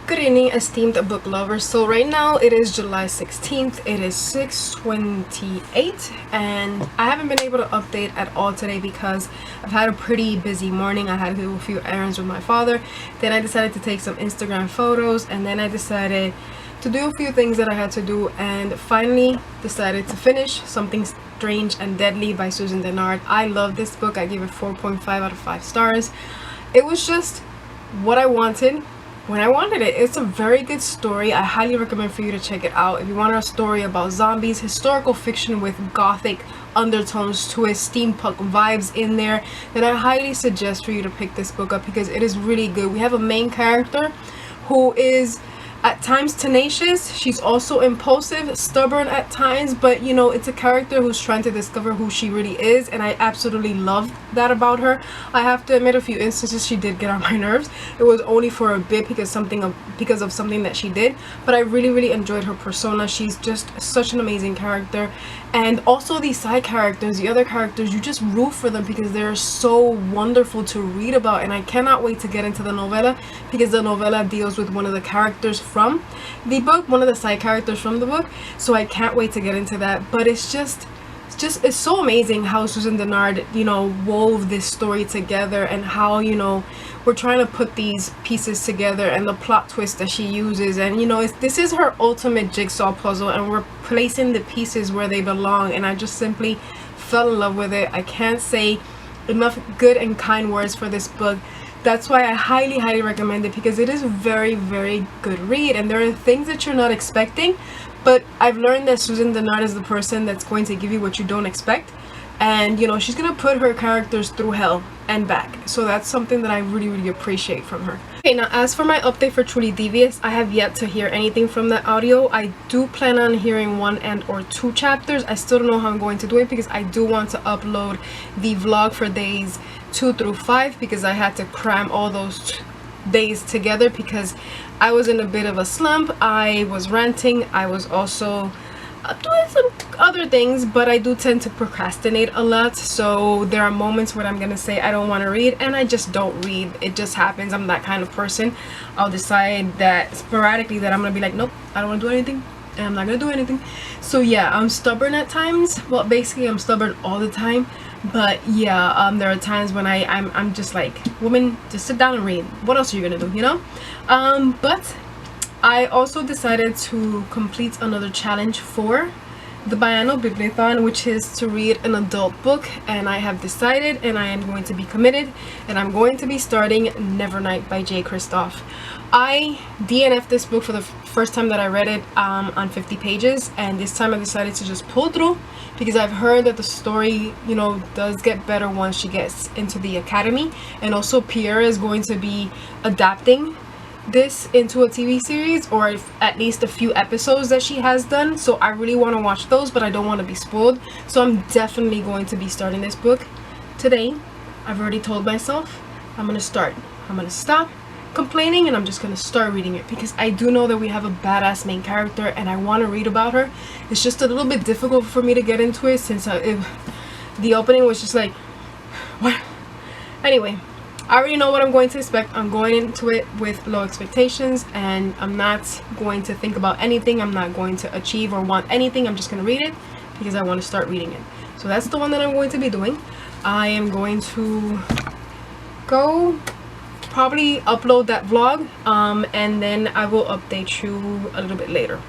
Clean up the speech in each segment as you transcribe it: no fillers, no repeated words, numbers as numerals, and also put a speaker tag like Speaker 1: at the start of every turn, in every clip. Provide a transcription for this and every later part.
Speaker 1: Good evening, esteemed book lovers. So right now it is July 16th. It is 6:28 and I haven't been able to update at all today because I've had a pretty busy morning. I had to do a few errands with my father. Then I decided to take some Instagram photos, and then I decided to do a few things that I had to do, and finally decided to finish Something Strange and Deadly by Susan Dennard. I love this book. I give it 4.5 out of 5 stars. It was just what I wanted when I wanted it. It's a very good story. I highly recommend for you to check it out. If you want a story about zombies, historical fiction with gothic undertones to it, steampunk vibes in there, then I highly suggest for you to pick this book up because it is really good. We have a main character who is at times tenacious. She's also impulsive, stubborn at times, but you know, it's a character who's trying to discover who she really is, and I absolutely loved that about her. I have to admit, a few instances she did get on my nerves. It was only for a bit because of something that she did, but I really enjoyed her persona. She's just such an amazing character. And also these side characters, the other characters, you just root for them because they're so wonderful to read about, and I cannot wait to get into the novella because the novella deals with one of the characters from the book, one of the side characters from the book, so I can't wait to get into that. But it's so amazing how Susan Dennard, you know, wove this story together, and how, you know, we're trying to put these pieces together, and the plot twist that she uses, and you know, this is her ultimate jigsaw puzzle, and we're placing the pieces where they belong, and I just simply fell in love with it. I can't say enough good and kind words for this book. That's why I highly recommend it, because it is a very good read, and there are things that you're not expecting, but I've learned that Susan Dennard is the person that's going to give you what you don't expect, and you know, she's gonna put her characters through hell and back. So that's something that I really appreciate from her. Okay, now as for my update for Truly Devious, I have yet to hear anything from that audio. I do plan on hearing 1 and/or 2 chapters. I still don't know how I'm going to do it because I do want to upload the vlog for days 2 through 5 because I had to cram all those days together because I was in a bit of a slump. I was ranting. I was also doing some other things, but I do tend to procrastinate a lot, so there are moments where I'm gonna say I don't want to read, and I just don't read. It just happens. I'm that kind of person. I'll decide that sporadically that I'm gonna be like, nope, I don't want to do anything, and I'm not gonna do anything. So yeah, I'm stubborn at times. Well, basically I'm stubborn all the time, but yeah, there are times when I'm just like, woman, just sit down and read. What else are you gonna do, you know? But I also decided to complete another challenge for the Biannual Bibliothon, which is to read an adult book, and I have decided, and I am going to be committed, and I'm going to be starting Nevernight by J. Kristoff. I DNF'd this book for the first time that I read it on 50 pages, and this time I decided to just pull through because I've heard that the story, you know, does get better once she gets into the academy, and also Pierre is going to be adapting this into a TV series, or at least a few episodes that she has done, so I really want to watch those, but I don't want to be spoiled, so I'm definitely going to be starting this book today. I've already told myself I'm gonna start. I'm gonna stop complaining and I'm just gonna start reading it because I do know that we have a badass main character and I want to read about her. It's just a little bit difficult for me to get into it since the opening was just like, what? Anyway, I already know what I'm going to expect. I'm going into it with low expectations, and I'm not going to think about anything. I'm not going to achieve or want anything. I'm just going to read it because I want to start reading it. So that's the one that I'm going to be doing. I am going to go probably upload that vlog, and then I will update you a little bit later.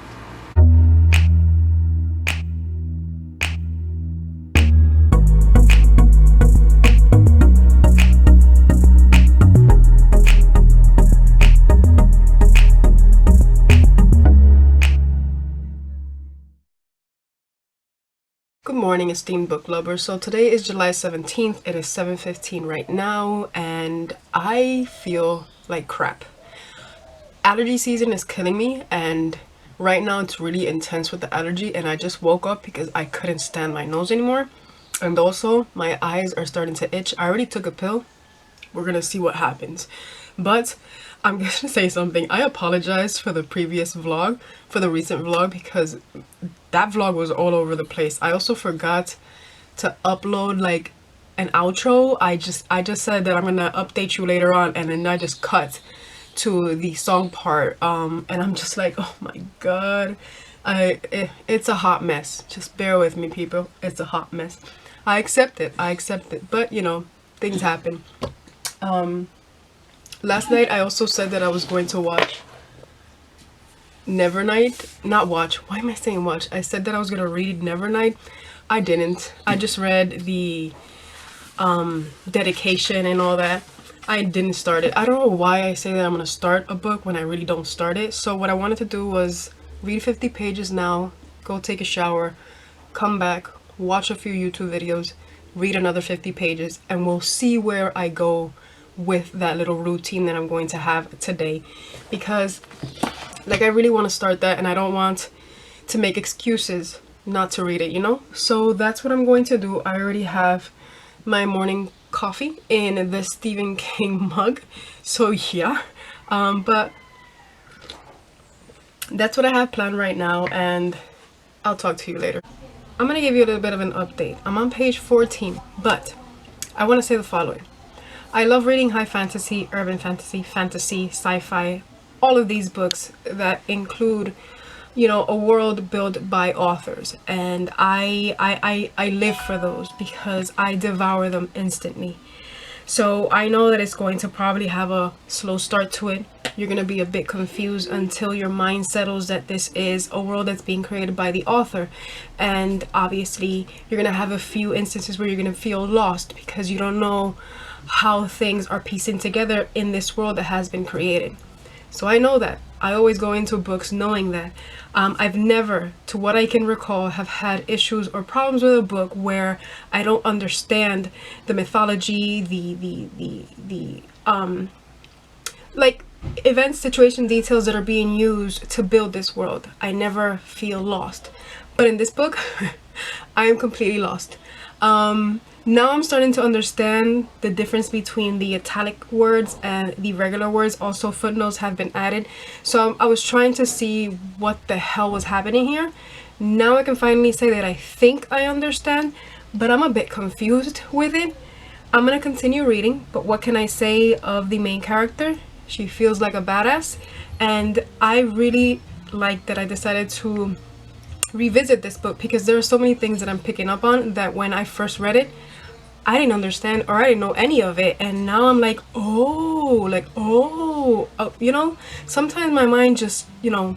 Speaker 1: Good morning, esteemed book lovers. So today is July 17th. It is 7:15 right now, and I feel like crap. Allergy season is killing me, and right now it's really intense with the allergy, and I just woke up because I couldn't stand my nose anymore. And also, my eyes are starting to itch. I already took a pill. We're gonna see what happens. But I'm gonna say something. I apologize for the previous vlog, for the recent vlog, because that vlog was all over the place. I also forgot to upload like an outro. I just said that I'm gonna update you later on, and then I just cut to the song part, and I'm just like, oh my god, it's a hot mess. Just bear with me, people. It's a hot mess. I accept it, but you know, things happen. Last night I also said that I was going to watch Nevernight. Not watch, why am I saying watch? I said that I was gonna read Nevernight. I didn't. I just read the dedication and all that. I didn't start it. I don't know why I say that I'm gonna start a book when I really don't start it. So what I wanted to do was read 50 pages now, go take a shower, come back, watch a few YouTube videos, read another 50 pages, and we'll see where I go with that little routine that I'm going to have today. Because like, I really want to start that, and I don't want to make excuses not to read it, you know? So that's what I'm going to do. I already have my morning coffee in the Stephen King mug, so yeah, but that's what I have planned right now, and I'll talk to you later. I'm gonna give you a little bit of an update. I'm on page 14, but I want to say the following. I love reading high fantasy, urban fantasy, fantasy, sci-fi, all of these books that include, you know, a world built by authors, and I live for those because I devour them instantly. So I know that it's going to probably have a slow start to it. You're going to be a bit confused until your mind settles that this is a world that's being created by the author. And obviously you're going to have a few instances where you're going to feel lost because you don't know how things are piecing together in this world that has been created. So I know that. I always go into books knowing that. I've never, to what I can recall, have had issues or problems with a book where I don't understand the mythology, the like events, situation, details that are being used to build this world. I never feel lost. But in this book, I am completely lost. Now I'm starting to understand the difference between the italic words and the regular words. Also, footnotes have been added. So I was trying to see what the hell was happening here. Now I can finally say that I think I understand, but I'm a bit confused with it. I'm gonna continue reading, but what can I say of the main character? She feels like a badass, and I really like that I decided to revisit this book because there are so many things that I'm picking up on that when I first read it, I didn't understand or I didn't know any of it, and now I'm like, oh, you know, sometimes my mind just, you know,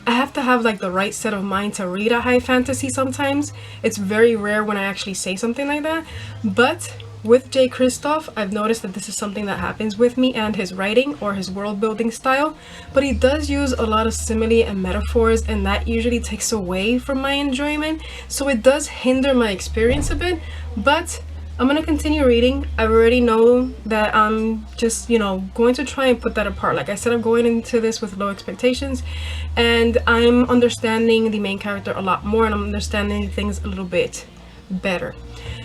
Speaker 1: I have to have like the right set of mind to read a high fantasy. Sometimes it's very rare when I actually say something like that, but with J. Kristoff, I've noticed that this is something that happens with me and his writing or his world building style, but he does use a lot of simile and metaphors, and that usually takes away from my enjoyment, so it does hinder my experience a bit. But I'm gonna continue reading. I already know that I'm just, you know, going to try and put that apart. Like I said, I'm going into this with low expectations, and I'm understanding the main character a lot more, and I'm understanding things a little bit better.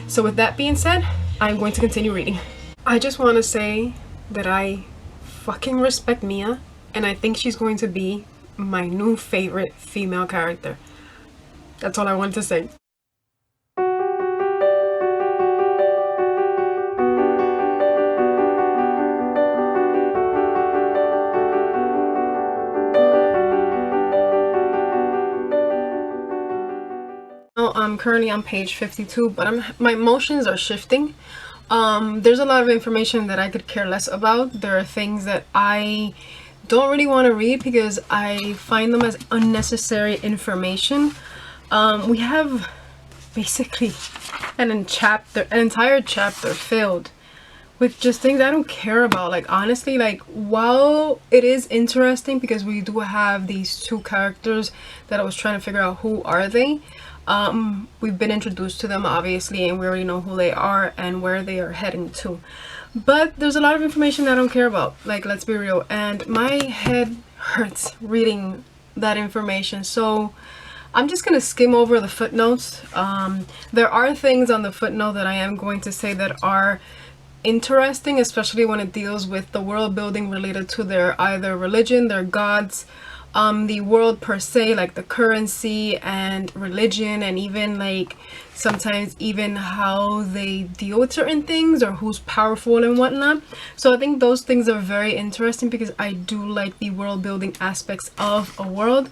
Speaker 1: So with that being said, I'm going to continue reading. I just want to say that I fucking respect Mia, and I think she's going to be my new favorite female character. That's all I want to say. I'm currently on page 52, but my emotions are shifting. There's a lot of information that I could care less about. There are things that I don't really want to read because I find them as unnecessary information. We have basically an entire chapter filled with just things I don't care about. Like, honestly, like, while it is interesting because we do have these two characters that I was trying to figure out who are they. We've been introduced to them obviously, and we already know who they are and where they are heading to. But there's a lot of information I don't care about. Like, let's be real. And my head hurts reading that information. So I'm just gonna skim over the footnotes. There are things on the footnote that I am going to say that are interesting, especially when it deals with the world building related to their either religion, their gods, the world per se, like the currency and religion, and even like sometimes even how they deal with certain things or who's powerful and whatnot. So I think those things are very interesting because I do like the world building aspects of a world,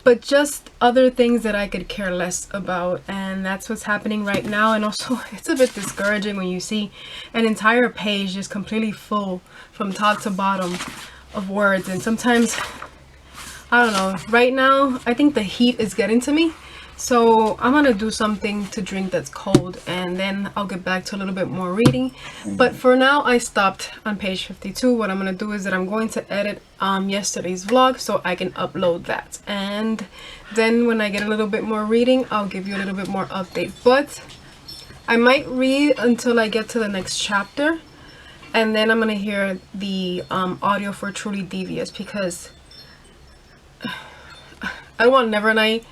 Speaker 1: but just other things that I could care less about, and that's what's happening right now. And also it's a bit discouraging when you see an entire page just completely full from top to bottom of words. And sometimes, I don't know, right now I think the heat is getting to me, so I'm gonna do something to drink that's cold and then I'll get back to a little bit more reading. But for now I stopped on page 52. What I'm gonna do is that I'm going to edit yesterday's vlog so I can upload that, and then when I get a little bit more reading I'll give you a little bit more update. But I might read until I get to the next chapter, and then I'm gonna hear the audio for Truly Devious because I want Nevernight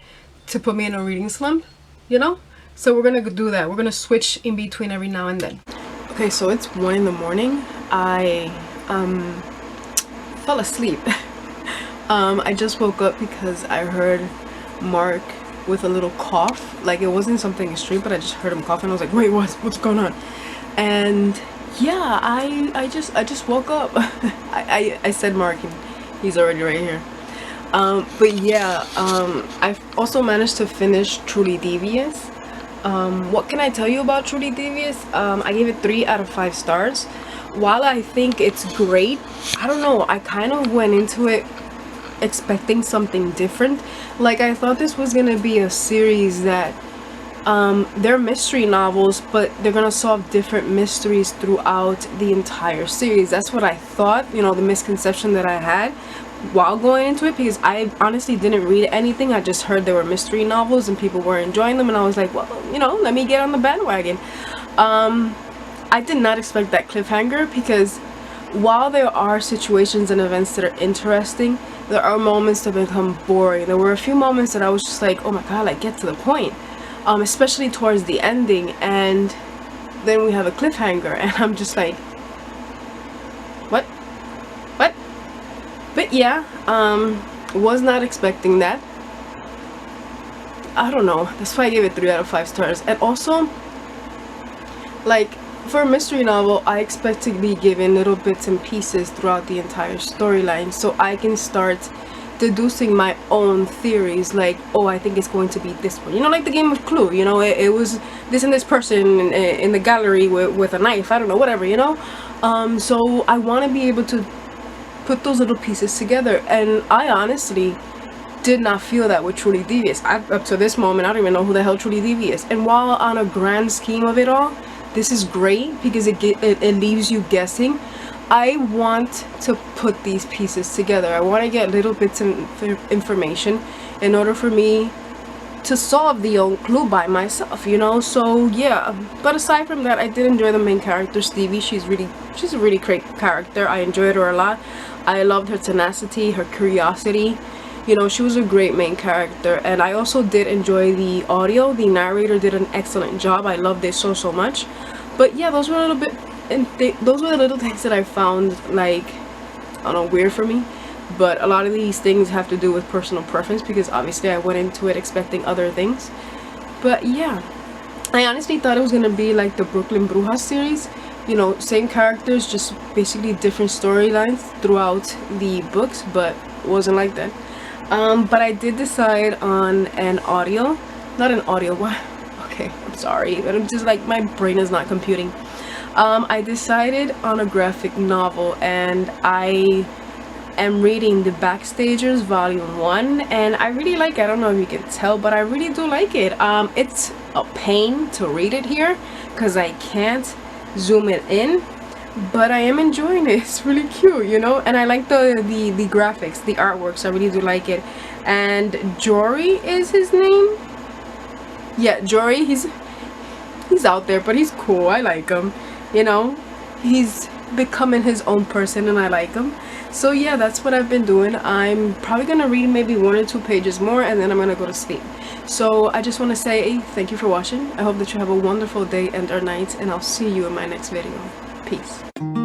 Speaker 1: to put me in a reading slump, you know? So we're gonna do that. We're gonna switch in between every now and then. Okay, so it's 1 in the morning. I fell asleep. I just woke up because I heard Mark with a little cough. Like, it wasn't something extreme, but I just heard him cough and I was like, wait, what's going on? And yeah, I just woke up. I said Mark and he's already right here. But yeah, I've also managed to finish Truly Devious. What can I tell you about Truly Devious? I gave it 3 out of 5 stars. While I think it's great, I don't know, I kind of went into it expecting something different. Like, I thought this was gonna be a series that they're mystery novels, but they're gonna solve different mysteries throughout the entire series. That's what I thought, you know, the misconception that I had while going into it, because I honestly didn't read anything. I just heard there were mystery novels and people were enjoying them, and I was like, well, you know, let me get on the bandwagon. I did not expect that cliffhanger, because while there are situations and events that are interesting, there are moments that become boring. There were a few moments that I was just like, oh my god, like, get to the point, especially towards the ending, and then we have a cliffhanger and I'm just like, what? But yeah, was not expecting that. I don't know, that's why I gave it 3 out of 5 stars. And also, like, for a mystery novel, I expect to be given little bits and pieces throughout the entire storyline, so I can start deducing my own theories. Like, oh, I think it's going to be this one, you know, like the game of Clue, you know, it was this and this person in the gallery with a knife, I don't know, whatever, you know. So I want to be able to put those little pieces together, and I honestly did not feel that with Truly Devious. Up to this moment, I don't even know who the hell Truly Devious is. And while on a grand scheme of it all, this is great because it leaves you guessing. I want to put these pieces together. I want to get little bits of information in order for me to solve the old clue by myself, you know. So yeah, but aside from that, I did enjoy the main character, Stevie. She's a really great character. I enjoyed her a lot. I loved her tenacity, her curiosity, you know. She was a great main character. And I also did enjoy the audio. The narrator did an excellent job. I loved it so much. But yeah, those were a little bit, and those were the little things that I found, like, I don't know, weird for me. But a lot of these things have to do with personal preference, because obviously I went into it expecting other things. But yeah, I honestly thought it was gonna be like the Brooklyn Brujas series, you know, same characters, just basically different storylines throughout the books, but it wasn't like that. But I did decide on an audio, not an audio, what? Okay, I'm sorry, but I'm just like, my brain is not computing. I decided on a graphic novel, and I am reading The Backstagers Volume 1, and I really like it. I don't know if you can tell, but I really do like it. It's a pain to read it here because I can't zoom it in, but I am enjoying it. It's really cute, you know, and I like the graphics, the artworks. I really do like it. And Jory is his name. Yeah, Jory, he's out there, but he's cool. I like him, you know. He's becoming his own person and I like him. So yeah, that's what I've been doing. I'm probably gonna read maybe 1 or 2 pages more and then I'm gonna go to sleep. So I just want to say thank you for watching. I hope that you have a wonderful day and or night, and I'll see you in my next video. Peace.